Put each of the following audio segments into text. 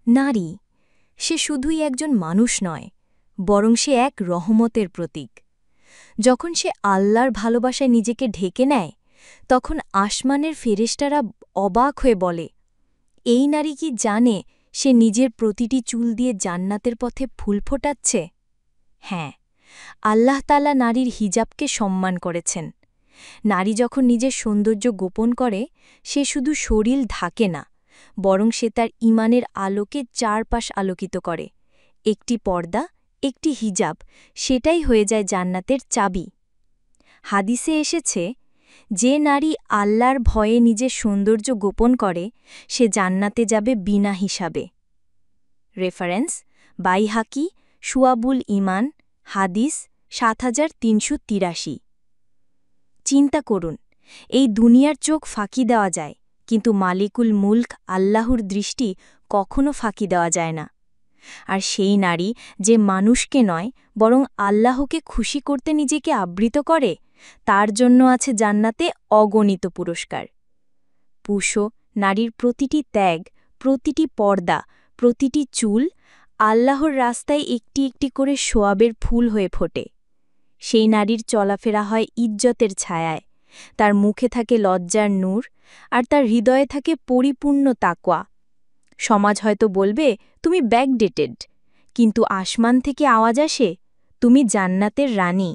নারী সে শুধুই একজন মানুষ নয়, বরং সে এক রহমতের প্রতীক। যখন সে আল্লাহর ভালোবাসায় নিজেকে ঢেকে নেয়, তখন আসমানের ফেরেশতারা অবাক হয়ে বলে, এই নারী কি জানে সে নিজের প্রতিটি চুল দিয়ে জান্নাতের পথে ফুল ফোটাচ্ছে? হ্যাঁ, আল্লাহ তাআলা নারীর হিজাবকে সম্মান করেছেন। নারী যখন নিজের সৌন্দর্য গোপন করে, সে শুধু শরীর ঢাকে না, বরং সে তার ঈমানের আলোকে চারপাশ আলোকিত করে। একটি পর্দা, একটি হিজাব, সেটাই হয়ে যায় জান্নাতের চাবি। হাদিসে এসেছে, যে নারী আল্লাহর ভয়ে নিজের সৌন্দর্য গোপন করে, সে জান্নাতে যাবে বিনা হিসাবে। রেফারেন্স: বাইহাকি, শুআবুল ঈমান, হাদিস ৭৩৮৩। চিন্তা করুন, এই দুনিয়ার চোখ ফাঁকি দেওয়া যায়, কিন্তু মালিকুল মুলক আল্লাহর দৃষ্টি কখনো ফাঁকি দেওয়া যায় না। আর সেই নারী যে মানুষকে নয়, বরং আল্লাহকে খুশি করতে নিজেকে আবৃত করে, তার জন্য আছে জান্নাতে অগণিত পুরস্কার। পুষো, নারীর প্রতিটি ত্যাগ, প্রতিটি পর্দা, প্রতিটি চুল আল্লাহর রাস্তায় একটি একটি করে সোয়াবের ফুল হয়ে ফোটে। সেই নারীর চলাফেরা হয় ইজ্জতের ছায়ায়, তার মুখে থাকে লজ্জার নূর, আর তার হৃদয়ে থাকে পরিপূর্ণ তাকওয়া। সমাজ হয়তো বলবে, তুমি ব্যাকডেটেড, কিন্তু আসমান থেকে আওয়াজ আসে, তুমি জান্নাতের রানী।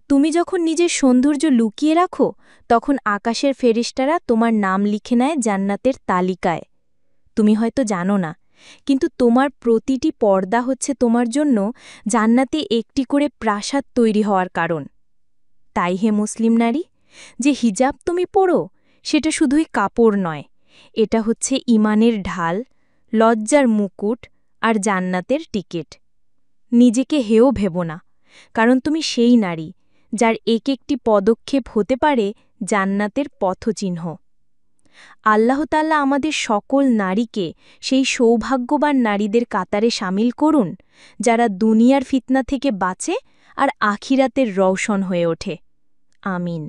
তুমি যখন নিজের সৌন্দর্য লুকিয়ে রাখো, তখন আকাশের ফেরেশতারা তোমার নাম লিখে নেয় জান্নাতের তালিকায়। তুমি হয়তো জানো না, কিন্তু তোমার প্রতিটি পর্দা হচ্ছে তোমার জন্য জান্নাতে একটি করে প্রাসাদ তৈরি হওয়ার কারণ। তাই হে মুসলিম নারী, যে হিজাব তুমি পরো, সেটা শুধুই কাপড় নয়, এটা হচ্ছে ঈমানের ঢাল, লজ্জার মুকুট আর জান্নাতের টিকিট। নিজেকে হেয় ভেবো না, কারণ তুমি সেই নারী যার এক একটি পদক্ষেপ হতে পারে জান্নাতের পথচিহ্ন। আল্লাহ তাআলা আমাদের সকল নারীকে সেই সৌভাগ্যবান নারীদের কাতারে শামিল করুন, যারা দুনিয়ার ফিতনা থেকে বাঁচে আর আখিরাতের রওশন হয়ে ওঠে। আমিন।